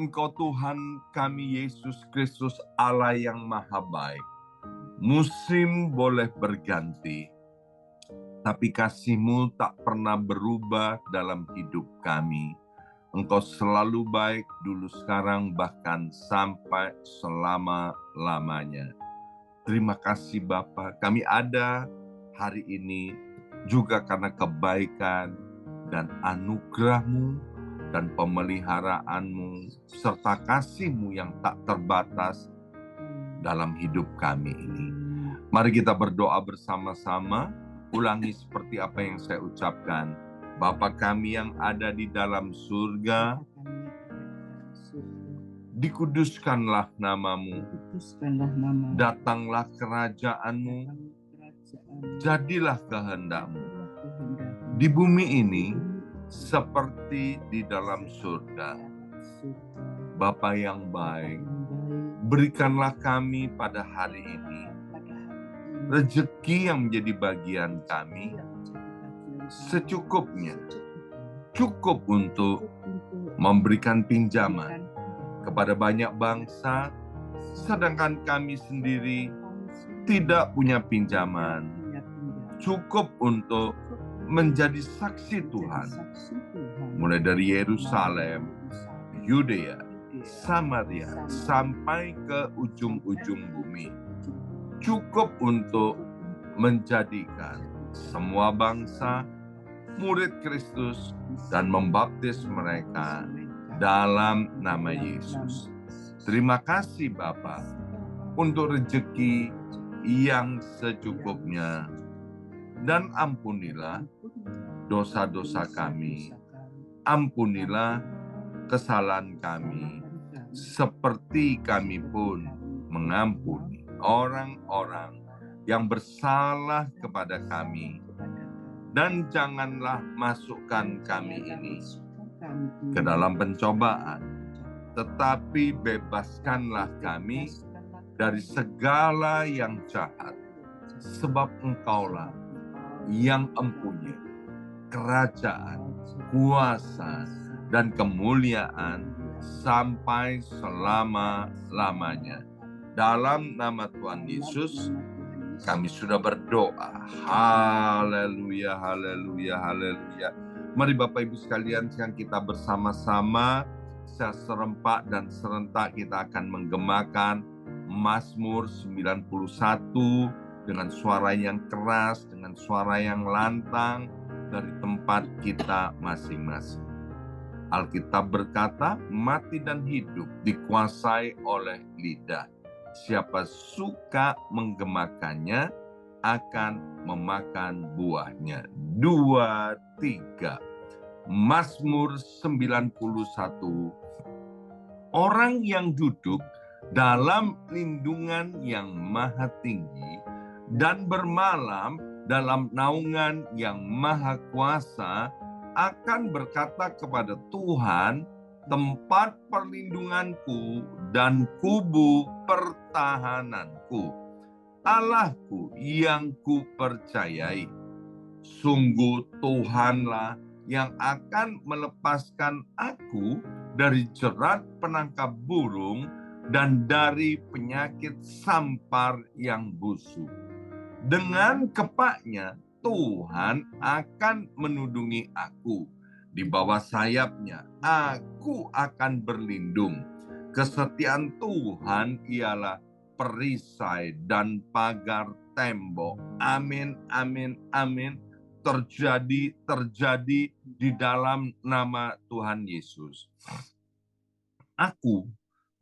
Engkau Tuhan kami Yesus Kristus Allah yang maha baik. Musim boleh berganti, tapi kasih-Mu tak pernah berubah dalam hidup kami. Engkau selalu baik dulu, sekarang, bahkan sampai selama-lamanya. Terima kasih Bapa, kami ada hari ini juga karena kebaikan dan anugerah-Mu dan pemeliharaan-Mu serta kasih-Mu yang tak terbatas dalam hidup kami ini. Mari kita berdoa bersama-sama, ulangi seperti apa yang saya ucapkan. Bapa kami yang ada di dalam surga, dikuduskanlah nama-Mu, datanglah kerajaan-Mu, jadilah kehendak-Mu di bumi ini seperti di dalam surga. Bapa yang baik, berikanlah kami pada hari ini rezeki yang menjadi bagian kami secukupnya, cukup untuk memberikan pinjaman kepada banyak bangsa, sedangkan kami sendiri tidak punya pinjaman, cukup untuk menjadi saksi Tuhan, mulai dari Yerusalem, Yudea, Samaria, sampai ke ujung-ujung bumi. Cukup untuk menjadikan semua bangsa murid Kristus dan membaptis mereka dalam nama Yesus. Terima kasih Bapa untuk rezeki yang secukupnya, dan ampunilah dosa-dosa kami, ampunilah kesalahan kami, seperti kami pun mengampuni orang-orang yang bersalah kepada kami. Dan janganlah masukkan kami ini ke dalam pencobaan, tetapi bebaskanlah kami dari segala yang jahat. Sebab Engkaulah yang empunya kerajaan, kuasa, dan kemuliaan sampai selama-lamanya. Dalam nama Tuhan Yesus, kami sudah berdoa. Haleluya, haleluya, haleluya. Mari Bapak Ibu sekalian, sekarang kita bersama-sama secara serempak dan serentak kita akan menggemakan Mazmur 91 dengan suara yang keras, dengan suara yang lantang dari tempat kita masing-masing. Alkitab berkata, mati dan hidup dikuasai oleh lidah. Siapa suka menggemakannya akan memakan buahnya. 2, 3. Mazmur 91. Orang yang duduk dalam lindungan yang maha tinggi dan bermalam dalam naungan yang maha kuasa akan berkata kepada Tuhan, tempat perlindunganku dan kubu pertahananku, Allahku yang kupercayai. Sungguh Tuhanlah yang akan melepaskan aku dari jerat penangkap burung dan dari penyakit sampar yang busuk. Dengan kepaknya Tuhan akan menudungi aku. Di bawah sayapnya aku akan berlindung. Kesetiaan Tuhan ialah perisai dan pagar tembok. Amin, amin, amin. Terjadi di dalam nama Tuhan Yesus. Aku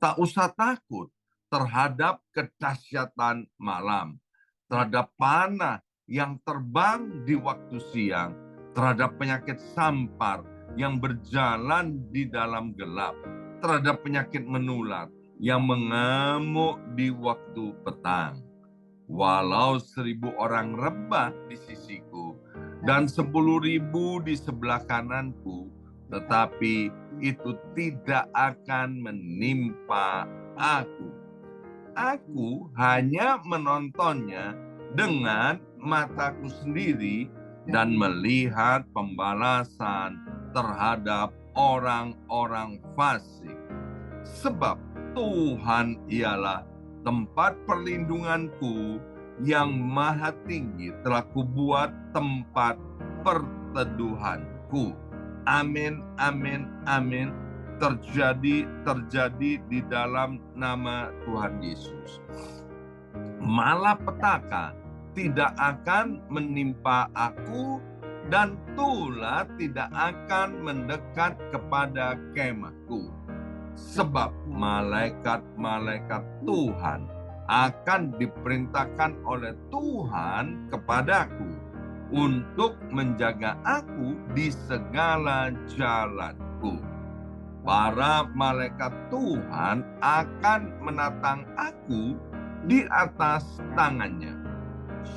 tak usah takut terhadap kedahsyatan malam, terhadap panah yang terbang di waktu siang, terhadap penyakit sampar yang berjalan di dalam gelap, terhadap penyakit menular yang mengamuk di waktu petang. Walau 1.000 orang rebah di sisiku dan 10.000 di sebelah kananku, tetapi itu tidak akan menimpa aku. Aku hanya menontonnya dengan mataku sendiri dan melihat pembalasan terhadap orang-orang fasik. Sebab Tuhan ialah tempat perlindunganku, yang maha tinggi telah kubuat tempat perteduhanku. Amin, amin, amin. Terjadi di dalam nama Tuhan Yesus. Malapetaka tidak akan menimpa aku, dan tulah tidak akan mendekat kepada kemahku. Sebab malaikat-malaikat Tuhan akan diperintahkan oleh Tuhan kepadaku untuk menjaga aku di segala jalanku. Para malaikat Tuhan akan menatang aku di atas tangannya,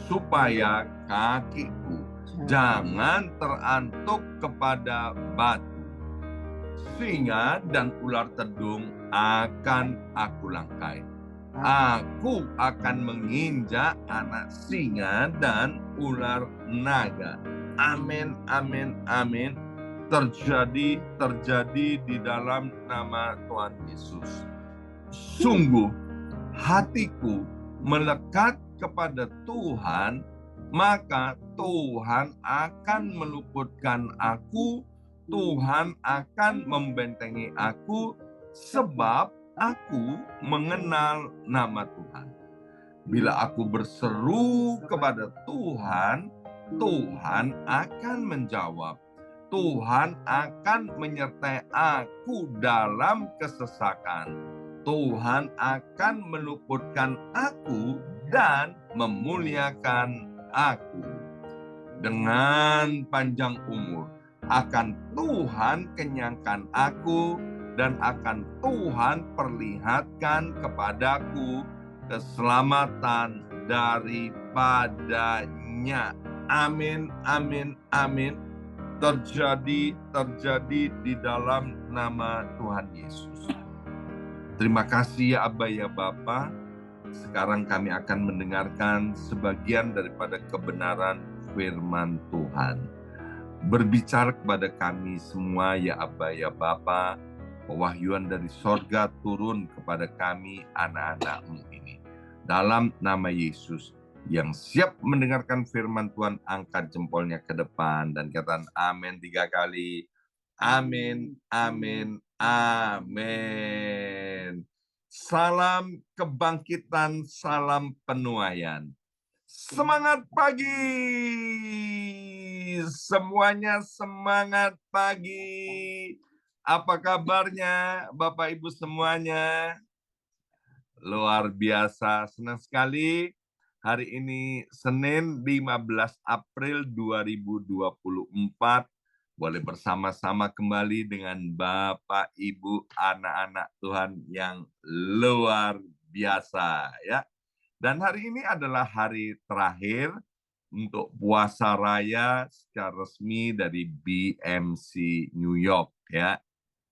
supaya kakiku jangan terantuk kepada batu. Singa dan ular tedung akan aku langkai. Aku akan menginjak anak singa dan ular naga. Amin, amin, amin. Terjadi di dalam nama Tuhan Yesus. Sungguh hatiku melekat kepada Tuhan, maka Tuhan akan meluputkan aku. Tuhan akan membentengi aku, sebab aku mengenal nama Tuhan. Bila aku berseru kepada Tuhan, Tuhan akan menjawab. Tuhan akan menyertai aku dalam kesesakan. Tuhan akan meluputkan aku dan memuliakan aku. Dengan panjang umur akan Tuhan kenyangkan aku, dan akan Tuhan perlihatkan kepadaku keselamatan daripadanya. Amin, amin, amin. Terjadi di dalam nama Tuhan Yesus. Terima kasih ya Abba ya Bapa. Sekarang kami akan mendengarkan sebagian daripada kebenaran firman Tuhan. Berbicara kepada kami semua ya Abba ya Bapa, pewahyuan dari sorga turun kepada kami anak-anak-Mu ini. Dalam nama Yesus, yang siap mendengarkan firman Tuhan, angkat jempolnya ke depan dan katakan amin 3 kali. Amin, amin, amin. Salam kebangkitan, salam penuaian. Semangat pagi, semuanya semangat pagi. Apa kabarnya Bapak Ibu semuanya? Luar biasa, senang sekali. Hari ini Senin 15 April 2024. Boleh bersama-sama kembali dengan Bapak Ibu anak-anak Tuhan yang luar biasa ya. Dan hari ini adalah hari terakhir untuk puasa raya secara resmi dari BMC New York ya.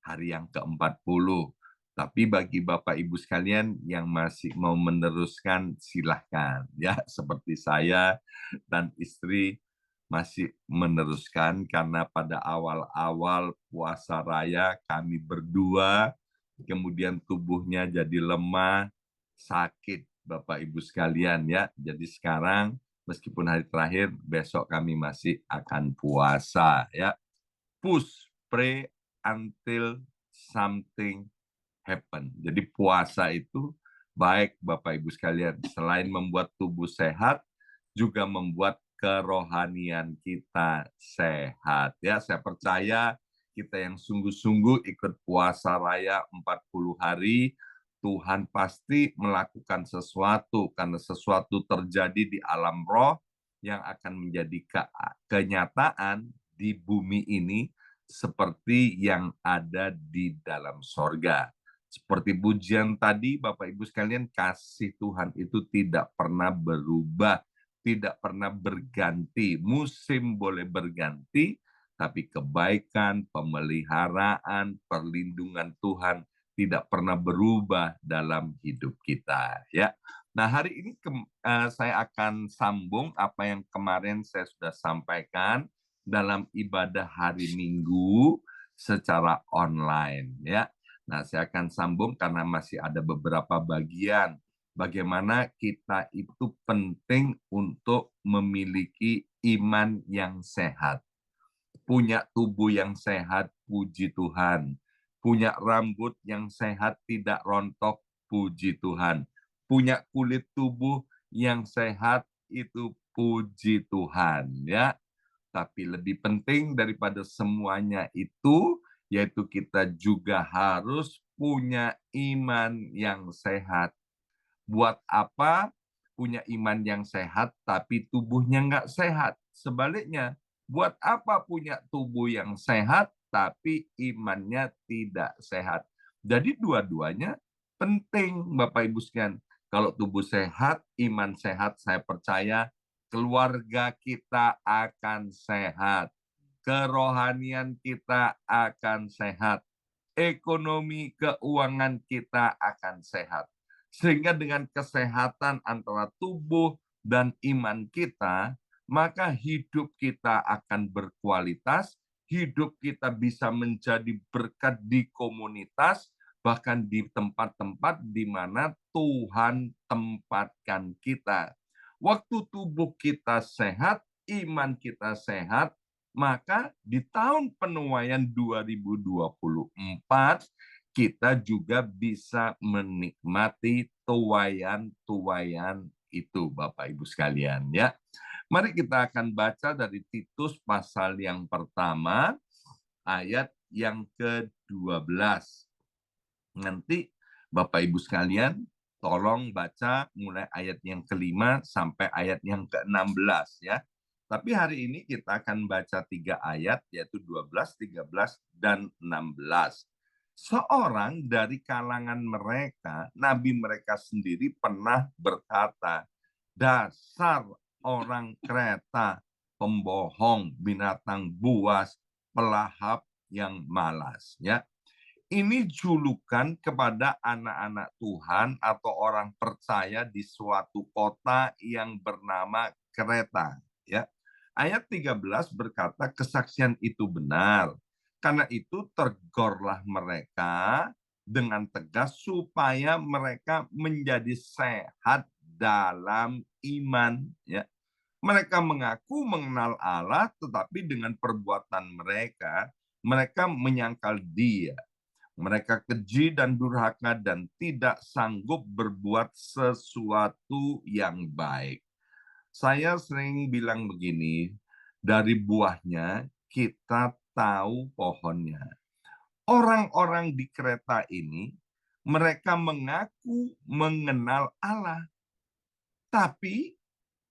Hari yang ke-40. Tapi bagi Bapak Ibu sekalian yang masih mau meneruskan silahkan ya, seperti saya dan istri masih meneruskan karena pada awal-awal puasa raya kami berdua kemudian tubuhnya jadi lemah, sakit Bapak Ibu sekalian ya. Jadi sekarang meskipun hari terakhir, besok kami masih akan puasa ya. Push, pray until something happen. Jadi puasa itu baik Bapak Ibu sekalian, selain membuat tubuh sehat, juga membuat kerohanian kita sehat ya. Saya percaya kita yang sungguh-sungguh ikut puasa raya 40 hari, Tuhan pasti melakukan sesuatu, karena sesuatu terjadi di alam roh yang akan menjadi kenyataan di bumi ini seperti yang ada di dalam sorga. Seperti pujian tadi, Bapak Ibu sekalian, kasih Tuhan itu tidak pernah berubah, tidak pernah berganti. Musim boleh berganti, tapi kebaikan, pemeliharaan, perlindungan Tuhan tidak pernah berubah dalam hidup kita. Ya. Nah, hari ini saya akan sambung apa yang kemarin saya sudah sampaikan dalam ibadah hari Minggu secara online. Ya. Nah, saya akan sambung karena masih ada beberapa bagian bagaimana kita itu penting untuk memiliki iman yang sehat. Punya tubuh yang sehat, puji Tuhan. Punya rambut yang sehat, tidak rontok, puji Tuhan. Punya kulit tubuh yang sehat, itu puji Tuhan. Ya, tapi lebih penting daripada semuanya itu, yaitu kita juga harus punya iman yang sehat. Buat apa punya iman yang sehat, tapi tubuhnya nggak sehat? Sebaliknya, buat apa punya tubuh yang sehat, tapi imannya tidak sehat? Jadi dua-duanya penting, Bapak Ibu sekalian. Kalau tubuh sehat, iman sehat, saya percaya keluarga kita akan sehat. Kerohanian kita akan sehat. Ekonomi keuangan kita akan sehat. Sehingga dengan kesehatan antara tubuh dan iman kita, maka hidup kita akan berkualitas, hidup kita bisa menjadi berkat di komunitas, bahkan di tempat-tempat di mana Tuhan tempatkan kita. Waktu tubuh kita sehat, iman kita sehat, maka di tahun penuaian 2024 kita juga bisa menikmati tuaian-tuaian itu, Bapak Ibu sekalian, ya. Mari kita akan baca dari Titus pasal yang pertama, ayat yang ke-12. Nanti Bapak Ibu sekalian, tolong baca mulai ayat yang ke-5 sampai ayat yang ke-16 ya. Tapi hari ini kita akan baca 3 ayat, yaitu 12, 13, dan 16. Seorang dari kalangan mereka, nabi mereka sendiri pernah berkata, dasar orang Kreta, pembohong, binatang buas, pelahap yang malas. Ya, ini julukan kepada anak-anak Tuhan atau orang percaya di suatu kota yang bernama Kreta. Ya. Ayat 13 berkata kesaksian itu benar. Karena itu tegurlah mereka dengan tegas supaya mereka menjadi sehat dalam iman. Ya. Mereka mengaku mengenal Allah, tetapi dengan perbuatan mereka, mereka menyangkal Dia. Mereka keji dan durhaka dan tidak sanggup berbuat sesuatu yang baik. Saya sering bilang begini, dari buahnya kita tahu pohonnya. Orang-orang di Kreta ini, mereka mengaku mengenal Allah, tapi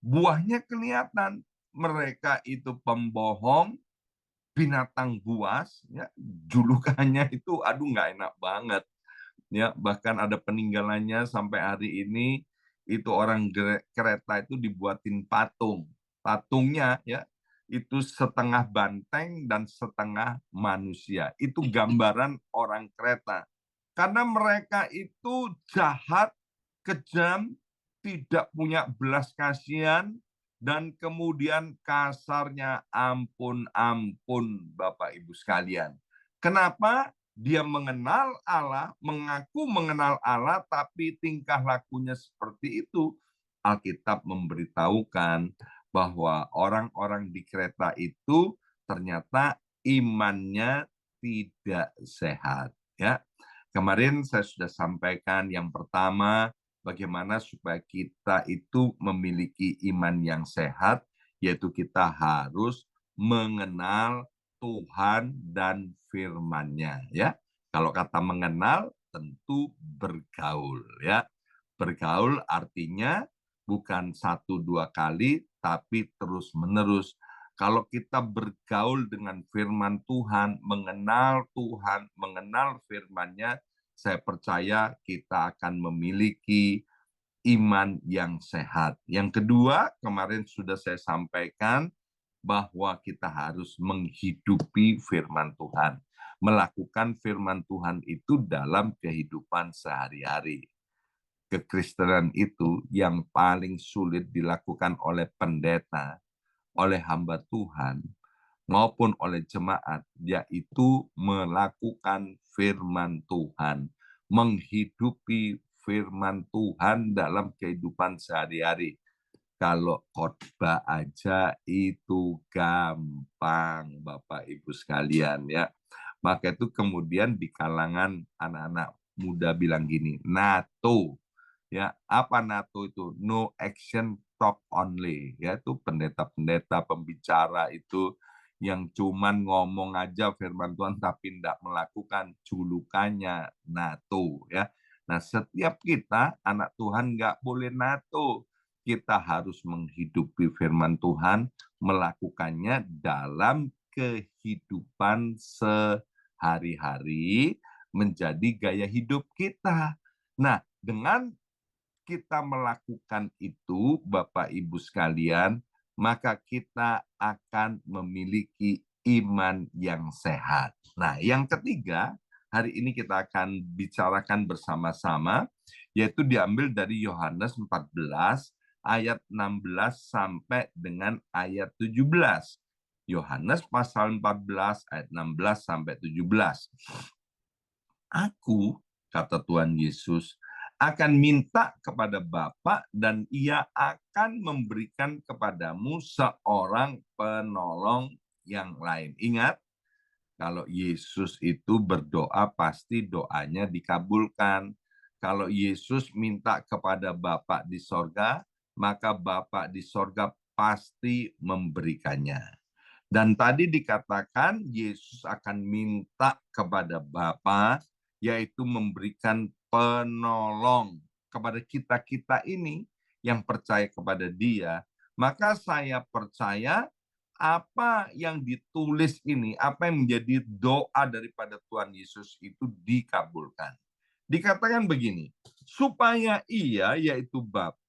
buahnya kelihatan. Mereka itu pembohong, binatang buas, ya, julukannya itu aduh nggak enak banget. Ya, bahkan ada peninggalannya sampai hari ini, itu orang Kreta itu dibuatin patung. Patungnya ya itu setengah banteng dan setengah manusia. Itu gambaran orang Kreta. Karena mereka itu jahat, kejam, tidak punya belas kasihan, dan kemudian kasarnya ampun-ampun Bapak Ibu sekalian. Kenapa? Dia mengenal Allah, mengaku mengenal Allah, tapi tingkah lakunya seperti itu. Alkitab memberitahukan bahwa orang-orang di Kreta itu ternyata imannya tidak sehat. Ya, kemarin saya sudah sampaikan yang pertama, bagaimana supaya kita itu memiliki iman yang sehat, yaitu kita harus mengenal Tuhan dan firman-Nya ya. Kalau kata mengenal tentu bergaul ya. Bergaul artinya bukan 1-2 kali tapi terus-menerus. Kalau kita bergaul dengan firman Tuhan, mengenal Tuhan, mengenal firman-Nya, saya percaya kita akan memiliki iman yang sehat. Yang kedua, kemarin sudah saya sampaikan bahwa kita harus menghidupi firman Tuhan. Melakukan firman Tuhan itu dalam kehidupan sehari-hari. Kekristenan itu yang paling sulit dilakukan oleh pendeta, oleh hamba Tuhan, maupun oleh jemaat, yaitu melakukan firman Tuhan, menghidupi firman Tuhan dalam kehidupan sehari-hari. Kalau khotbah aja itu gampang, Bapak Ibu sekalian ya. Maka itu kemudian di kalangan anak-anak muda bilang gini, NATO. Ya, apa NATO itu? No action, talk only. Ya, itu pendeta-pendeta, pembicara itu yang cuman ngomong aja firman Tuhan tapi tidak melakukan, julukannya NATO. Ya. Nah, setiap kita anak Tuhan nggak boleh NATO. Kita harus menghidupi firman Tuhan, melakukannya dalam kehidupan sehari-hari, menjadi gaya hidup kita. Nah, dengan kita melakukan itu, Bapak Ibu sekalian, maka kita akan memiliki iman yang sehat. Nah, yang ketiga, hari ini kita akan bicarakan bersama-sama, yaitu diambil dari Yohanes 14, ayat 16 sampai dengan ayat 17. Yohanes pasal 14, ayat 16 sampai 17. Aku, kata Tuhan Yesus, akan minta kepada Bapa dan Ia akan memberikan kepadamu seorang penolong yang lain. Ingat, kalau Yesus itu berdoa pasti doanya dikabulkan. Kalau Yesus minta kepada Bapa di sorga, maka Bapa di sorga pasti memberikannya. Dan tadi dikatakan Yesus akan minta kepada Bapa, yaitu memberikan penolong kepada kita-kita ini yang percaya kepada Dia. Maka saya percaya apa yang ditulis ini, apa yang menjadi doa daripada Tuhan Yesus itu dikabulkan. Dikatakan begini, supaya Ia, yaitu Bapa,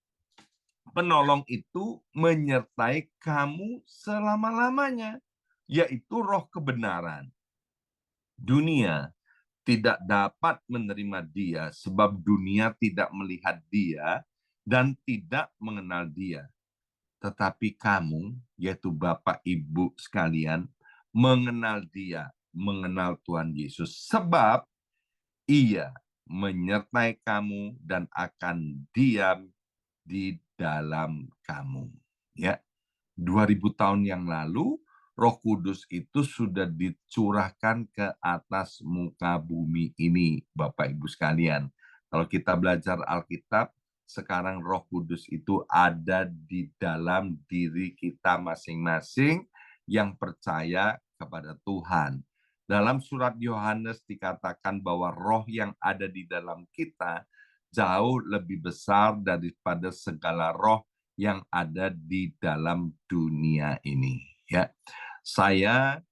penolong itu menyertai kamu selama-lamanya, yaitu roh kebenaran. Dunia tidak dapat menerima Dia sebab dunia tidak melihat Dia dan tidak mengenal Dia. Tetapi kamu, yaitu Bapak Ibu sekalian, mengenal Dia, mengenal Tuhan Yesus. Sebab Ia menyertai kamu dan akan diam di dalam kamu. Ya, 2000 tahun yang lalu, Roh Kudus itu sudah dicurahkan ke atas muka bumi ini, Bapak Ibu sekalian. Kalau kita belajar Alkitab, sekarang Roh Kudus itu ada di dalam diri kita masing-masing yang percaya kepada Tuhan. Dalam surat Yohanes dikatakan bahwa roh yang ada di dalam kita jauh lebih besar daripada segala roh yang ada di dalam dunia ini. Ya, saya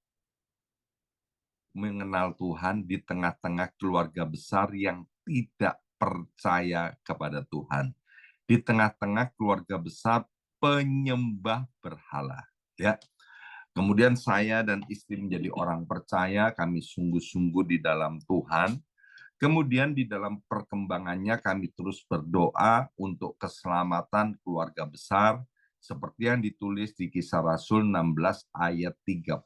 mengenal Tuhan di tengah-tengah keluarga besar yang tidak percaya kepada Tuhan, di tengah-tengah keluarga besar penyembah berhala. Ya, kemudian saya dan istri menjadi orang percaya, kami sungguh-sungguh di dalam Tuhan. Kemudian di dalam perkembangannya kami terus berdoa untuk keselamatan keluarga besar, seperti yang ditulis di Kisah Rasul 16 ayat 31.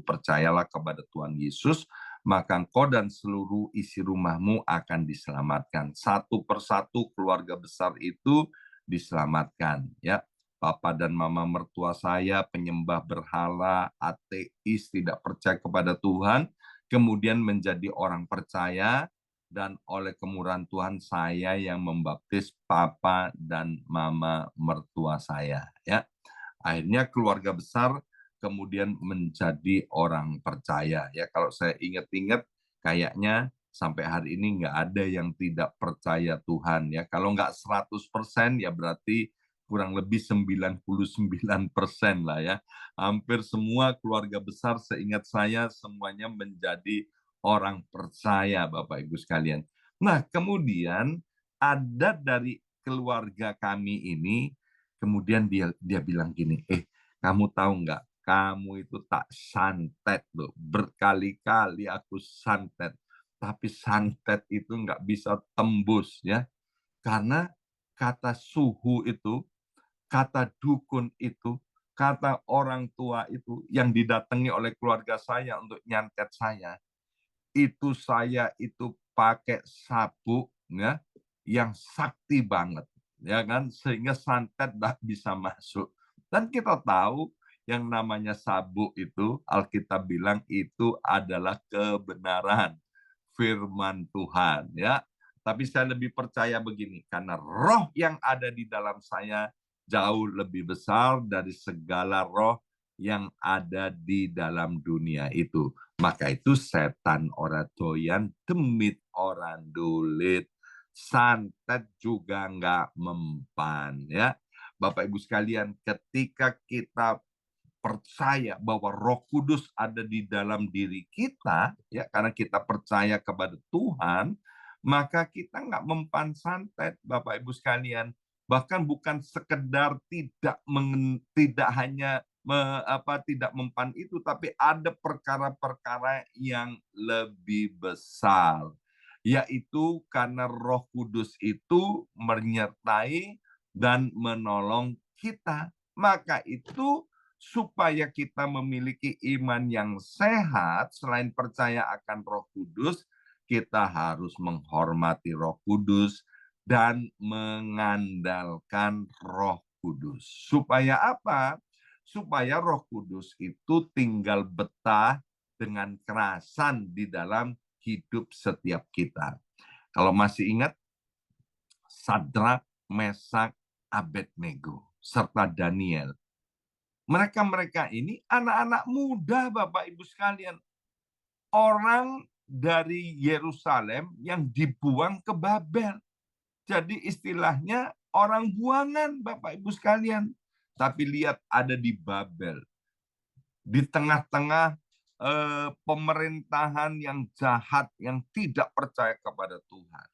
Percayalah kepada Tuhan Yesus, maka engkau dan seluruh isi rumahmu akan diselamatkan. Satu persatu keluarga besar itu diselamatkan. Ya, Papa dan Mama mertua saya penyembah berhala, ateis, tidak percaya kepada Tuhan, kemudian menjadi orang percaya, dan oleh kemurahan Tuhan saya yang membaptis papa dan mama mertua saya. Ya, akhirnya keluarga besar kemudian menjadi orang percaya. Ya, kalau saya ingat-ingat, kayaknya sampai hari ini nggak ada yang tidak percaya Tuhan. Ya, kalau nggak 100%, ya berarti kurang lebih 99% lah ya. Hampir semua keluarga besar seingat saya semuanya menjadi orang percaya, Bapak Ibu sekalian. Nah, kemudian ada dari keluarga kami ini, kemudian dia bilang gini, kamu tahu nggak, kamu itu tak santet loh, berkali-kali aku santet, tapi santet itu nggak bisa tembus ya, karena kata suhu itu, kata dukun itu Kata orang tua itu yang didatangi oleh keluarga saya untuk nyantet saya itu pakai sabuk ya yang sakti banget, ya kan, sehingga santet tidak bisa masuk. Dan kita tahu yang namanya sabuk itu Alkitab bilang itu adalah kebenaran firman Tuhan, ya. Tapi saya lebih percaya begini, karena roh yang ada di dalam saya jauh lebih besar dari segala roh yang ada di dalam dunia itu. Maka itu setan ora doyan, demit orang dulit, santet juga nggak mempan, ya. Bapak Ibu sekalian, ketika kita percaya bahwa Roh Kudus ada di dalam diri kita, ya, karena kita percaya kepada Tuhan, maka kita nggak mempan santet, Bapak Ibu sekalian. Bahkan bukan sekedar tidak hanya tidak mempan itu, tapi ada perkara-perkara yang lebih besar, yaitu karena Roh Kudus itu menyertai dan menolong kita. Maka itu supaya kita memiliki iman yang sehat, selain percaya akan Roh Kudus, kita harus menghormati Roh Kudus dan mengandalkan Roh Kudus. Supaya apa? Supaya Roh Kudus itu tinggal betah dengan kerasan di dalam hidup setiap kita. Kalau masih ingat, Sadrak, Mesak, Abednego, serta Daniel. Mereka-mereka ini anak-anak muda, Bapak Ibu sekalian. Orang dari Yerusalem yang dibuang ke Babel. Jadi istilahnya orang buangan, Bapak Ibu sekalian. Tapi lihat, ada di Babel. Di tengah-tengah pemerintahan yang jahat, yang tidak percaya kepada Tuhan.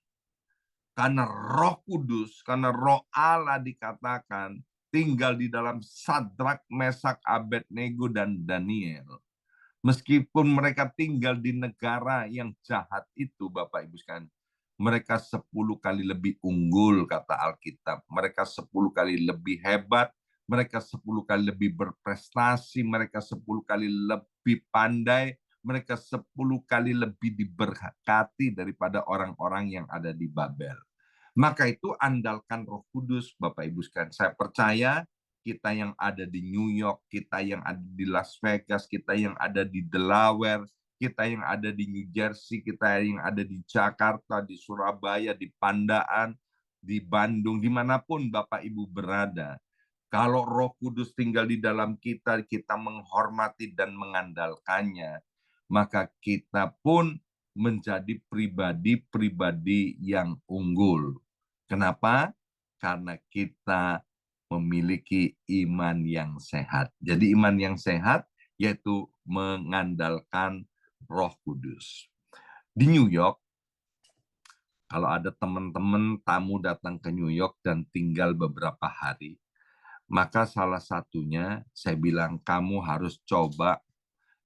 Karena Roh Kudus, karena Roh Allah dikatakan tinggal di dalam Sadrak, Mesak, Abednego, dan Daniel. Meskipun mereka tinggal di negara yang jahat itu, Bapak Ibu sekalian, mereka 10 kali lebih unggul, kata Alkitab. Mereka 10 kali lebih hebat, mereka 10 kali lebih berprestasi, mereka 10 kali lebih pandai, mereka 10 kali lebih diberkati daripada orang-orang yang ada di Babel. Maka itu andalkan Roh Kudus, Bapak Ibu sekalian. Saya percaya kita yang ada di New York, kita yang ada di Las Vegas, kita yang ada di Delaware, kita yang ada di New Jersey, kita yang ada di Jakarta, di Surabaya, di Pandaan, di Bandung, dimanapun Bapak Ibu berada. Kalau Roh Kudus tinggal di dalam kita, kita menghormati dan mengandalkannya, maka kita pun menjadi pribadi-pribadi yang unggul. Kenapa? Karena kita memiliki iman yang sehat. Jadi iman yang sehat yaitu mengandalkan Roh Kudus. Di New York, kalau ada teman-teman tamu datang ke New York dan tinggal beberapa hari, maka salah satunya saya bilang kamu harus coba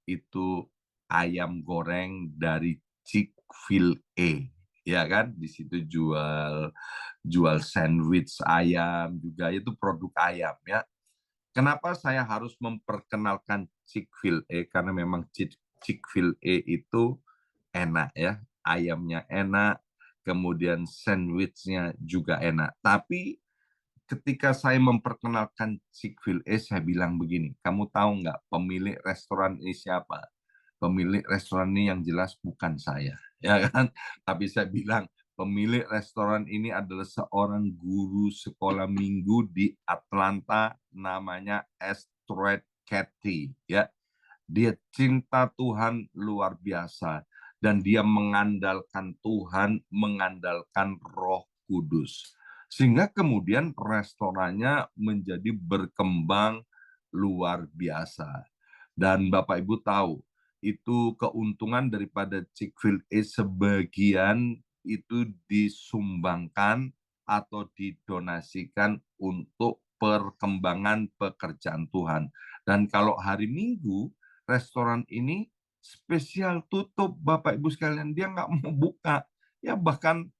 itu ayam goreng dari Chick-fil-A, ya kan? Di situ jual sandwich ayam juga, itu produk ayam, ya. Kenapa saya harus memperkenalkan Chick-fil-A? Karena memang Chick-fil-A itu enak, ya, ayamnya enak, kemudian sandwichnya juga enak. Tapi ketika saya memperkenalkan Chick-fil-A, saya bilang begini, kamu tahu nggak pemilik restoran ini siapa? Pemilik restoran ini yang jelas bukan saya, ya kan? Tapi saya bilang, pemilik restoran ini adalah seorang guru sekolah minggu di Atlanta, namanya Stuart Cathy, ya. Dia cinta Tuhan luar biasa, dan dia mengandalkan Tuhan, mengandalkan Roh Kudus. Sehingga kemudian restorannya menjadi berkembang luar biasa. Dan Bapak Ibu tahu, itu keuntungan daripada Chick-fil-A sebagian itu disumbangkan atau didonasikan untuk perkembangan pekerjaan Tuhan. Dan kalau hari Minggu, restoran ini spesial tutup, Bapak Ibu sekalian, dia nggak mau buka. Ya bahkan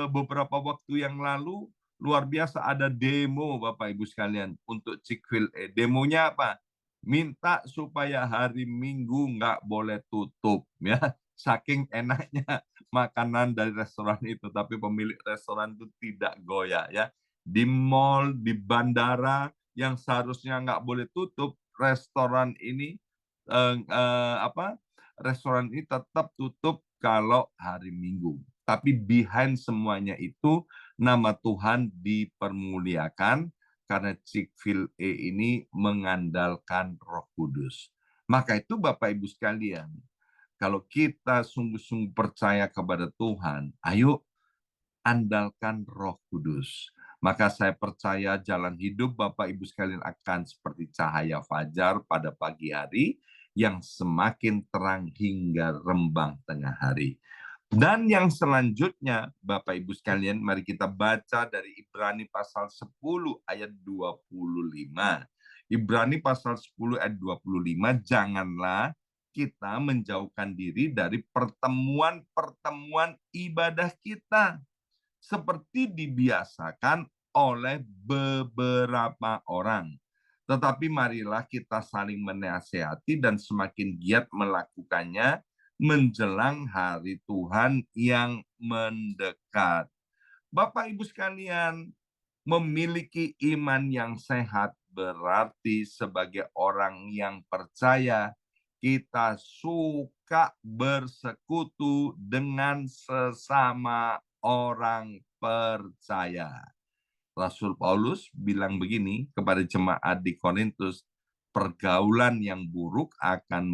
beberapa waktu yang lalu luar biasa, ada demo Bapak Ibu sekalian untuk Chick-fil-A. Demonya apa? Minta supaya hari Minggu nggak boleh tutup ya. Saking enaknya makanan dari restoran itu, tapi pemilik restoran itu tidak goyah ya. Di mall, di bandara yang seharusnya nggak boleh tutup, restoran ini apa? Restoran ini tetap tutup kalau hari Minggu. Tapi behind semuanya itu nama Tuhan dipermuliakan karena Chick-fil-A ini mengandalkan Roh Kudus. Maka itu Bapak Ibu sekalian, kalau kita sungguh-sungguh percaya kepada Tuhan, ayo andalkan Roh Kudus. Maka saya percaya jalan hidup Bapak Ibu sekalian akan seperti cahaya fajar pada pagi hari yang semakin terang hingga rembang tengah hari. Dan yang selanjutnya, Bapak Ibu sekalian, mari kita baca dari Ibrani pasal 10 ayat 25. Ibrani pasal 10 ayat 25, janganlah kita menjauhkan diri dari pertemuan-pertemuan ibadah kita seperti dibiasakan oleh beberapa orang. Tetapi marilah kita saling menasihati dan semakin giat melakukannya menjelang hari Tuhan yang mendekat. Bapak Ibu sekalian, memiliki iman yang sehat berarti sebagai orang yang percaya kita suka bersekutu dengan sesama orang percaya. Rasul Paulus bilang begini kepada jemaat di Korintus, pergaulan yang buruk akan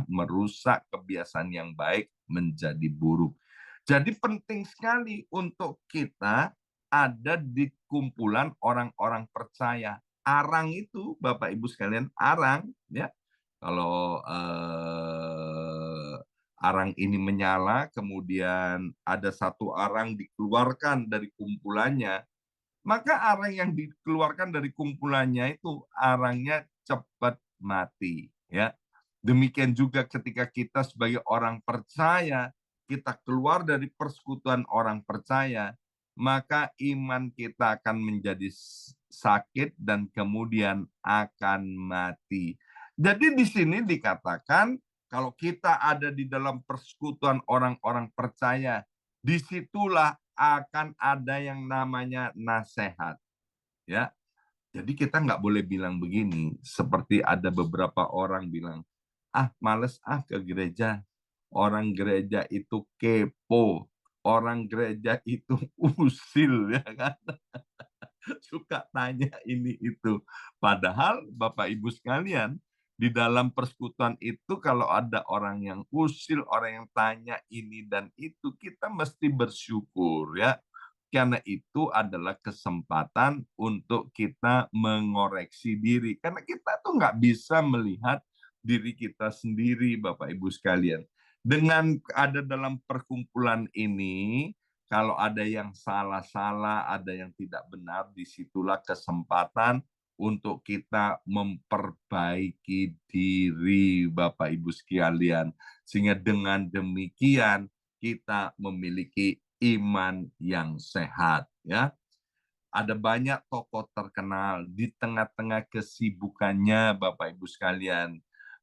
merusak kebiasaan yang baik menjadi buruk. Jadi penting sekali untuk kita ada di kumpulan orang-orang percaya. Arang itu, Bapak Ibu sekalian, arang ya. Kalau arang ini menyala, kemudian ada satu arang dikeluarkan dari kumpulannya, maka arang yang dikeluarkan dari kumpulannya itu arangnya cepat mati. Ya, demikian juga ketika kita sebagai orang percaya, kita keluar dari persekutuan orang percaya, maka iman kita akan menjadi sakit dan kemudian akan mati. Jadi di sini dikatakan kalau kita ada di dalam persekutuan orang-orang percaya, disitulah akan ada yang namanya nasihat. Ya, jadi kita nggak boleh bilang begini, seperti ada beberapa orang bilang, males ke gereja. Orang gereja itu kepo, orang gereja itu usil, ya kan? Suka tanya ini itu. Padahal Bapak Ibu sekalian, di dalam persekutuan itu kalau ada orang yang usil, orang yang tanya ini dan itu, kita mesti bersyukur ya. Karena itu adalah kesempatan untuk kita mengoreksi diri. Karena kita tuh nggak bisa melihat diri kita sendiri, Bapak Ibu sekalian. Dengan ada dalam perkumpulan ini, kalau ada yang salah-salah, ada yang tidak benar, disitulah kesempatan untuk kita memperbaiki diri, Bapak Ibu sekalian. Sehingga dengan demikian kita memiliki iman yang sehat. Ya, ada banyak tokoh terkenal di tengah-tengah kesibukannya, Bapak Ibu sekalian.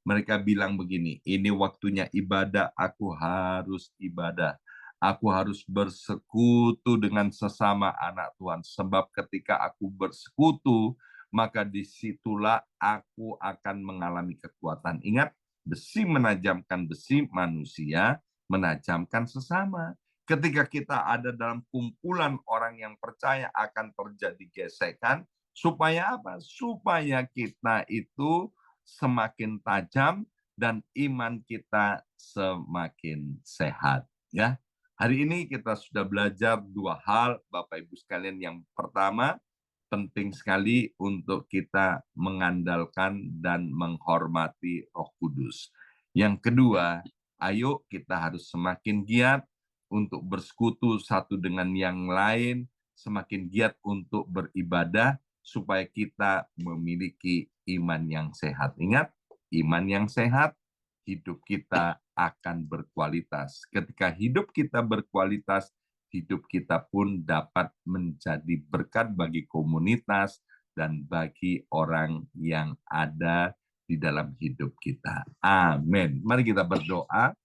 Mereka bilang begini, ini waktunya ibadah, aku harus ibadah. Aku harus bersekutu dengan sesama anak Tuhan. Sebab ketika aku bersekutu, maka disitulah aku akan mengalami kekuatan. Ingat, besi menajamkan besi, manusia menajamkan sesama. Ketika kita ada dalam kumpulan orang yang percaya, akan terjadi gesekan. Supaya apa? Supaya kita itu semakin tajam dan iman kita semakin sehat. Ya, hari ini kita sudah belajar dua hal, Bapak Ibu sekalian. Yang pertama, penting sekali untuk kita mengandalkan dan menghormati Roh Kudus. Yang kedua, ayo kita harus semakin giat untuk bersekutu satu dengan yang lain, semakin giat untuk beribadah, supaya kita memiliki iman yang sehat. Ingat, iman yang sehat, hidup kita akan berkualitas. Ketika hidup kita berkualitas, hidup kita pun dapat menjadi berkat bagi komunitas dan bagi orang yang ada di dalam hidup kita. Amin. Mari kita berdoa,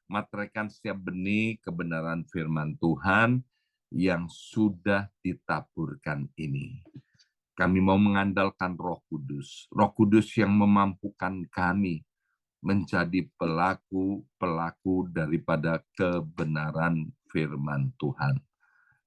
materaikan setiap benih kebenaran firman Tuhan yang sudah ditaburkan ini. Kami mau mengandalkan Roh Kudus yang memampukan kami menjadi pelaku-pelaku daripada kebenaran firman Tuhan.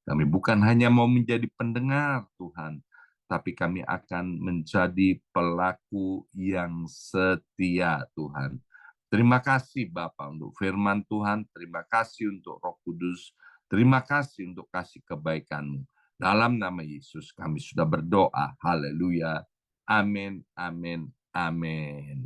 Kami bukan hanya mau menjadi pendengar Tuhan, tapi kami akan menjadi pelaku yang setia Tuhan. Terima kasih Bapa untuk firman Tuhan, terima kasih untuk Roh Kudus, terima kasih untuk kasih kebaikan-Mu. Dalam nama Yesus kami sudah berdoa. Haleluya. Amin, amin, amin.